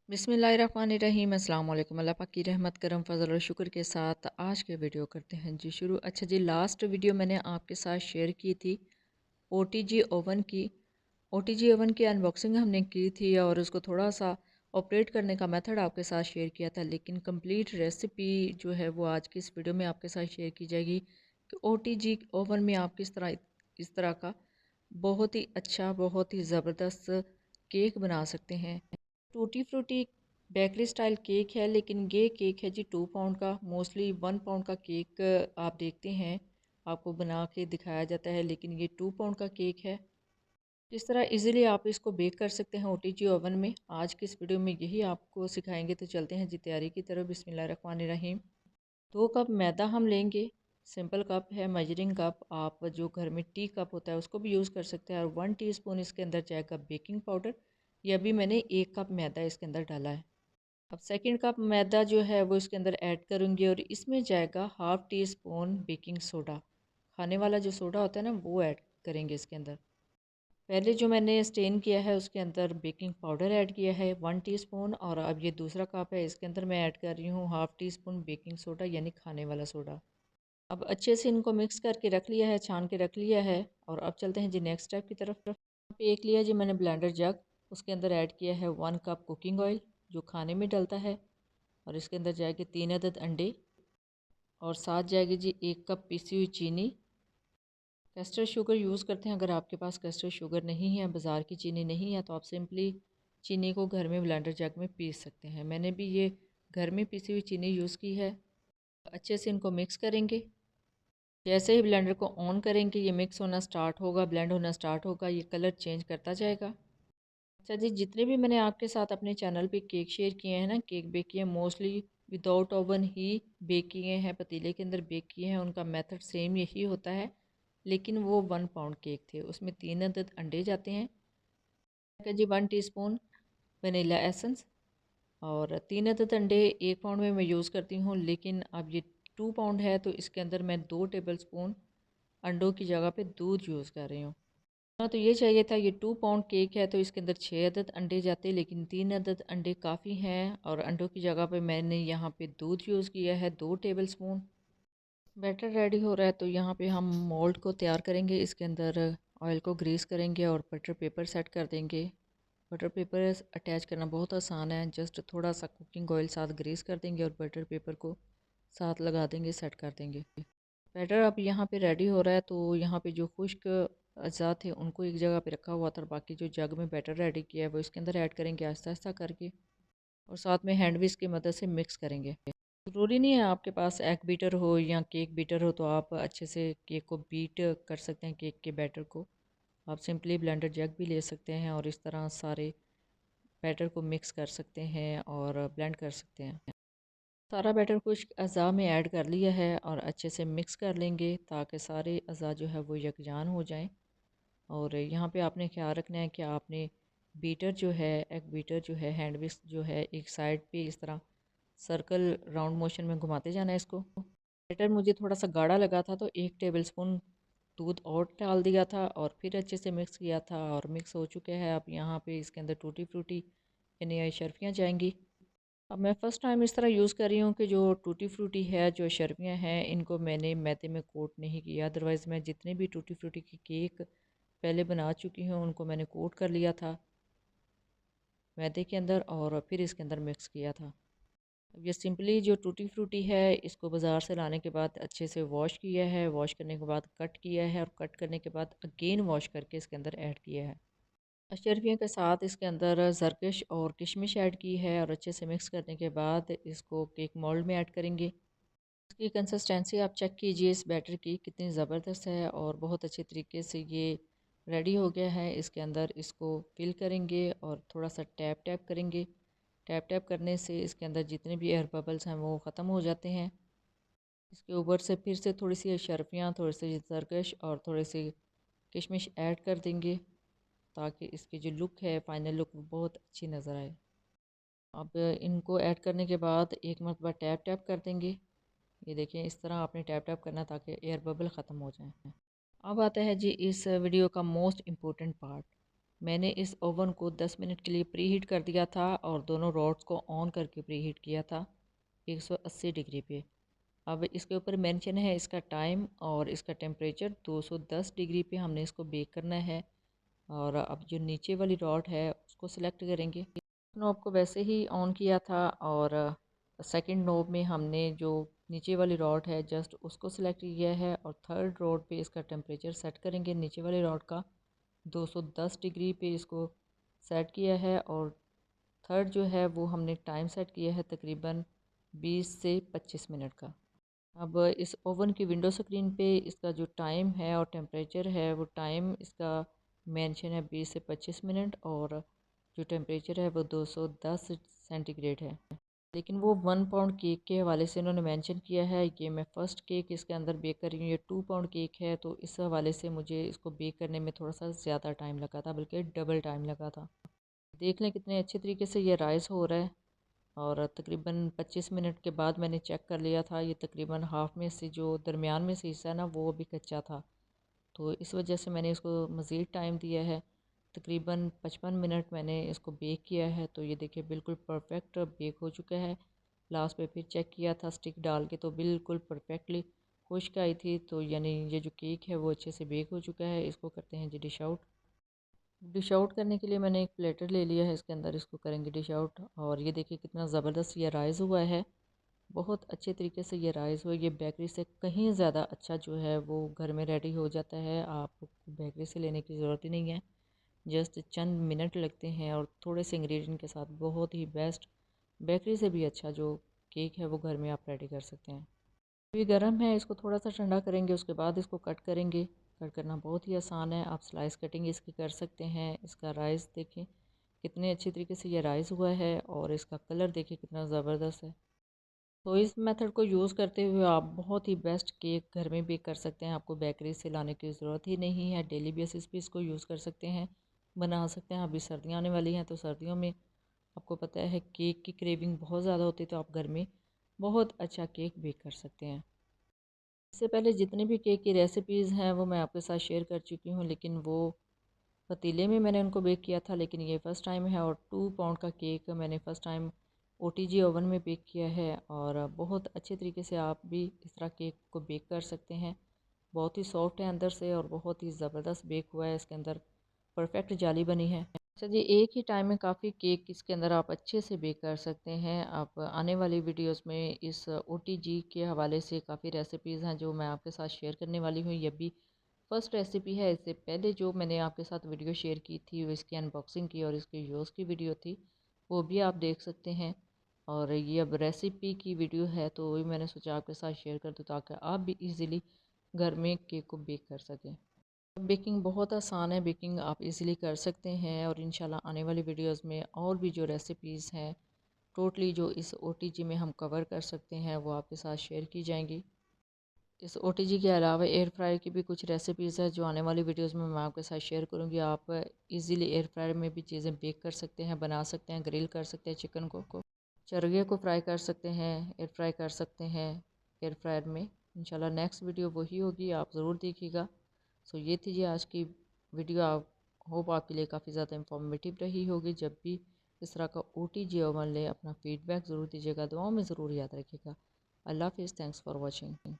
बिस्मिल्लाहिर्रहमानिर्रहीम। अस्सलाम वालेकुम। अल्लाह पाक की रहमत करम फजल और शुक्र के साथ आज के वीडियो करते हैं जी शुरू। अच्छा जी, लास्ट वीडियो मैंने आपके साथ शेयर की थी ओटीजी ओवन की। ओटीजी ओवन की अनबॉक्सिंग हमने की थी और उसको थोड़ा सा ऑपरेट करने का मेथड आपके साथ शेयर किया था, लेकिन कंप्लीट रेसिपी जो है वो आज की इस वीडियो में आपके साथ शेयर की जाएगी कि ओटीजी ओवन में आप इस तरह का बहुत ही अच्छा, बहुत ही ज़बरदस्त केक बना सकते हैं। Tutti frutti bakery style cake है, लेकिन ये केक है जी 2 पाउंड का। मोस्टली 1 पाउंड का केक आप देखते हैं आपको बना के दिखाया जाता है, लेकिन ये 2 पाउंड का केक है। इस तरह इजीली आप इसको बेक कर सकते हैं ओटीजी ओवन में। आज की इस वीडियो में यही आपको सिखाएंगे, तो चलते हैं जी तैयारी की तरफ। बिस्मिल्लाहिर्रहमानिर्रहीम। 2 कप मैदा हम लेंगे। सिंपल कप है, मेजरिंग कप। आप जो घर में टी कप होता है उसको भी यूज़ कर सकते हैं। और 1 टीस्पून इसके अंदर जाएगा बेकिंग पाउडर। ये अभी मैंने 1 कप मैदा इसके अंदर डाला है। अब सेकंड कप मैदा जो है वो इसके अंदर ऐड करूँगी और इसमें जाएगा 1/2 टीस्पून बेकिंग सोडा। खाने वाला जो सोडा होता है ना, वो ऐड करेंगे इसके अंदर। पहले जो मैंने स्टेन किया है उसके अंदर बेकिंग पाउडर ऐड किया है 1 टीस्पून, और अब ये दूसरा कप है, इसके अंदर मैं ऐड कर रही हूँ 1/2 टीस्पून बेकिंग सोडा, यानी खाने वाला सोडा। अब अच्छे से इनको मिक्स करके रख लिया है, छान के रख लिया है। और अब चलते हैं जी नेक्स्ट स्टेप की तरफ। यहाँ पे एक लिया जी मैंने ब्लेंडर जग, उसके अंदर ऐड किया है 1 कप कुकिंग ऑयल जो खाने में डलता है। और इसके अंदर जाएगी 3 अदद अंडे, और साथ जाएगी जी 1 कप पीसी हुई चीनी। कैस्टर शुगर यूज़ करते हैं। अगर आपके पास कैस्टर शुगर नहीं है, बाज़ार की चीनी नहीं है, तो आप सिंपली चीनी को घर में ब्लेंडर जग में पीस सकते हैं। मैंने भी ये घर में पीसी हुई चीनी यूज़ की है। अच्छे से इनको मिक्स करेंगे। जैसे ही ब्लेंडर को ऑन करेंगे ये मिक्स होना स्टार्ट होगा, ब्लेंड होना स्टार्ट होगा, ये कलर चेंज करता जाएगा। अच्छा जी, जितने भी मैंने आपके साथ अपने चैनल पे केक शेयर किए हैं ना, केक बेक किए हैं, मोस्टली विदाउट ओवन ही बेक किए हैं, पतीले के अंदर बेक किए हैं। उनका मेथड सेम यही होता है, लेकिन वो 1 पाउंड केक थे, उसमें 3 अदद अंडे जाते हैं जी, 1 टीस्पून वनीला एसेंस। और 3 अदद अंडे 1 पाउंड में मैं यूज़ करती हूँ, लेकिन अब ये 2 पाउंड है तो इसके अंदर मैं 2 टेबल स्पून अंडों की जगह पे दूध यूज़ कर रही हूँ। हाँ, तो ये चाहिए था। ये 2 पाउंड केक है तो इसके अंदर 6 अदद अंडे जाते, लेकिन 3 अदद अंडे काफ़ी हैं। और अंडों की जगह पे मैंने यहाँ पे दूध यूज़ किया है 2 टेबल स्पून। बैटर रेडी हो रहा है, तो यहाँ पे हम मोल्ड को तैयार करेंगे। इसके अंदर ऑयल को ग्रीस करेंगे और बटर पेपर सेट कर देंगे। बटर पेपर अटैच करना बहुत आसान है, जस्ट थोड़ा सा कुकिंग ऑयल साथ ग्रीस कर देंगे और बटर पेपर को साथ लगा देंगे, सेट कर देंगे। बैटर अब यहाँ पे रेडी हो रहा है, तो यहाँ पे जो खुश्क अज़ा थे उनको एक जगह पे रखा हुआ था, और बाकी जो जग में बैटर रेडी किया है वो इसके अंदर ऐड करेंगे आहिस्ता आहिस्ता करके, और साथ में हैंड विस्क की मदद से मिक्स करेंगे। ज़रूरी नहीं है आपके पास एग बीटर हो या केक बीटर हो तो आप अच्छे से केक को बीट कर सकते हैं। केक के बैटर को आप सिंपली ब्लेंडर जग भी ले सकते हैं और इस तरह सारे बैटर को मिक्स कर सकते हैं और ब्लेंड कर सकते हैं। सारा बैटर कुछ अज़ा में ऐड कर लिया है और अच्छे से मिक्स कर लेंगे ताकि सारे अज़ा जो है वो यकजान हो जाएं। और यहाँ पे आपने ख्याल रखना है कि आपने बीटर जो है, एग बीटर जो है, हैंड विस्क जो है, एक साइड पे इस तरह सर्कल राउंड मोशन में घुमाते जाना है इसको। बैटर मुझे थोड़ा सा गाढ़ा लगा था तो 1 टेबल स्पून दूध और डाल दिया था और फिर अच्छे से मिक्स किया था, और मिक्स हो चुके हैं। अब यहाँ पे इसके अंदर टूटी फ्रूटी यानी शर्फियाँ जाएंगी। अब मैं फ़र्स्ट टाइम इस तरह यूज़ कर रही हूँ कि जो टूटी फ्रूटी है, जो शर्फियाँ हैं, इनको मैंने मैदे में कोट नहीं किया। अदरवाइज़ मैं जितने भी टूटी फ्रूटी के केक पहले बना चुकी हूँ उनको मैंने कोट कर लिया था मैदे के अंदर और फिर इसके अंदर मिक्स किया था। अब ये सिंपली जो टूटी फ्रूटी है इसको बाज़ार से लाने के बाद अच्छे से वॉश किया है, वॉश करने के बाद कट किया है, और कट करने के बाद अगेन वॉश करके इसके अंदर ऐड किया है। अशरफियों के साथ इसके अंदर जरकश और किशमिश ऐड की है, और अच्छे से मिक्स करने के बाद इसको केक मोल्ड में ऐड करेंगे। इसकी कंसिस्टेंसी आप चेक कीजिए इस बैटर की कितनी ज़बरदस्त है, और बहुत अच्छे तरीके से ये रेडी हो गया है। इसके अंदर इसको फिल करेंगे और थोड़ा सा टैप टैप करेंगे। टैप टैप करने से इसके अंदर जितने भी एयर बबल्स हैं वो ख़त्म हो जाते हैं। इसके ऊपर से फिर से थोड़ी सी शर्फियाँ, थोड़ी सी जरकश और थोड़ी सी किशमिश ऐड कर देंगे ताकि इसकी जो लुक है, फाइनल लुक, वो बहुत अच्छी नज़र आए। अब इनको ऐड करने के बाद एक मरतबा टैप टैप कर देंगे। ये देखें, इस तरह आपने टैप टैप करना ताकि एयर बबल ख़त्म हो जाए। अब आता है जी इस वीडियो का मोस्ट इम्पोर्टेंट पार्ट। मैंने इस ओवन को 10 मिनट के लिए प्री हीट कर दिया था और दोनों रॉड्स को ऑन करके प्री हीट किया था 180 डिग्री पे। अब इसके ऊपर मेंशन है इसका टाइम और इसका टेम्परेचर 210 डिग्री पे हमने इसको बेक करना है। और अब जो नीचे वाली रॉड है उसको सिलेक्ट करेंगे। नॉब को वैसे ही ऑन किया था और सेकंड नॉब में हमने जो नीचे वाली रॉड है जस्ट उसको सिलेक्ट किया है और थर्ड रॉड पे इसका टेम्परेचर सेट करेंगे। नीचे वाली रॉड का 210 डिग्री पे इसको सेट किया है और थर्ड जो है वो हमने टाइम सेट किया है तकरीबन 20 से 25 मिनट का। अब इस ओवन की विंडो स्क्रीन पे इसका जो टाइम है और टेम्परेचर है वो टाइम इसका मेंशन है 20 से 25 मिनट और जो टेम्परेचर है वो 210 सेंटीग्रेड है। लेकिन वो 1 पाउंड केक के हवाले से इन्होंने मेंशन किया है। ये मैं फ़र्स्ट केक इसके अंदर बेक कर रही हूँ, ये 2 पाउंड केक है तो इस हवाले से मुझे इसको बेक करने में थोड़ा सा ज़्यादा टाइम लगा था, बल्कि डबल टाइम लगा था। देख लें कितने अच्छे तरीके से ये राइस हो रहा है और तकरीबन 25 मिनट के बाद मैंने चेक कर लिया था, ये तकरीबन हाफ़ में से जो दरमियान में से हिस्सा है ना वो अभी कच्चा था, तो इस वजह से मैंने इसको मज़ीद टाइम दिया है। तकरीबन 55 मिनट मैंने इसको बेक किया है। तो ये देखिए बिल्कुल परफेक्ट बेक हो चुका है। लास्ट पे फिर चेक किया था स्टिक डाल के तो बिल्कुल परफेक्टली खुश्क आई थी। तो यानी ये जो केक है वो अच्छे से बेक हो चुका है। इसको करते हैं जी डिश आउट। डिश आउट करने के लिए मैंने एक प्लेटर ले लिया है, इसके अंदर इसको करेंगे डिश आउट। और ये देखिए कितना ज़बरदस्त ये राइज़ हुआ है, बहुत अच्छे तरीके से ये राइज़ हुआ। ये बेकरी से कहीं ज़्यादा अच्छा जो है वो घर में रेडी हो जाता है, आप बेकरी से लेने की ज़रूरत ही नहीं है। जस्ट चंद मिनट लगते हैं और थोड़े से इंग्रेडिएंट के साथ बहुत ही बेस्ट, बेकरी से भी अच्छा जो केक है वो घर में आप रेडी कर सकते हैं। ये गर्म है, इसको थोड़ा सा ठंडा करेंगे, उसके बाद इसको कट करेंगे। कट करना बहुत ही आसान है, आप स्लाइस कटिंग इसकी कर सकते हैं। इसका राइस देखें कितने अच्छे तरीके से ये राइस हुआ है और इसका कलर देखिए कितना ज़बरदस्त है। तो इस मेथड को यूज़ करते हुए आप बहुत ही बेस्ट केक घर में बेक कर सकते हैं। आपको बेकरी से लाने की ज़रूरत ही नहीं है, डेली बेसिस पे इसको यूज़ कर सकते हैं, बना सकते हैं। अभी सर्दियाँ आने वाली हैं तो सर्दियों में आपको पता है केक की क्रेविंग बहुत ज़्यादा होती है, तो आप घर में बहुत अच्छा केक बेक कर सकते हैं। इससे पहले जितनी भी केक की रेसिपीज़ हैं वो मैं आपके साथ शेयर कर चुकी हूँ, लेकिन वो पतीले में मैंने उनको बेक किया था, लेकिन ये फ़र्स्ट टाइम है। और 2 पाउंड का केक मैंने फ़र्स्ट टाइम ओटीजी ओवन में बेक किया है और बहुत अच्छे तरीके से आप भी इस तरह केक को बेक कर सकते हैं। बहुत ही सॉफ्ट है अंदर से और बहुत ही ज़बरदस्त बेक हुआ है, इसके अंदर परफेक्ट जाली बनी है। अच्छा जी, एक ही टाइम में काफ़ी केक इसके अंदर आप अच्छे से बेक कर सकते हैं। आप आने वाली वीडियोस में इस ओटीजी के हवाले से काफ़ी रेसिपीज़ हैं जो मैं आपके साथ शेयर करने वाली हूँ। ये भी फर्स्ट रेसिपी है। इससे पहले जो मैंने आपके साथ वीडियो शेयर की थी वो इसकी अनबॉक्सिंग की और इसके यूज़ की वीडियो थी, वो भी आप देख सकते हैं। और ये अब रेसिपी की वीडियो है तो वही मैंने सोचा आपके साथ शेयर कर दूँ ताकि आप भी इजीली घर में केक को बेक कर सकें। बेकिंग बहुत आसान है, बेकिंग आप इजीली कर सकते हैं और इंशाल्लाह आने वाली वीडियोस में और भी जो रेसिपीज़ हैं टोटली जो इस ओटीजी में हम कवर कर सकते हैं वो आपके साथ शेयर की जाएंगी। इस ओटीजी के अलावा एयर फ्रायर की भी कुछ रेसिपीज़ है जो आने वाली वीडियोस में मैं आपके साथ शेयर करूंगी। आप इजीली एयर फ्रायर में भी चीज़ें बेक कर सकते हैं, बना सकते हैं, ग्रिल कर सकते हैं चिकन को चरगे को फ्राई कर सकते हैं, एयर फ्राई कर सकते हैं एयर फ्रायर में। इंशाल्लाह नेक्स्ट वीडियो वही होगी, आप ज़रूर देखिएगा। सो ये थी जी आज की वीडियो। आप होप आपके लिए काफ़ी ज़्यादा इंफॉर्मेटिव रही होगी। जब भी इस तरह का ओटीजी ओवन ले अपना फीडबैक ज़रूर दीजिएगा, दुआओं में ज़रूर याद रखिएगा। अल्लाह हाफिज़, थैंक्स फॉर वॉचिंग।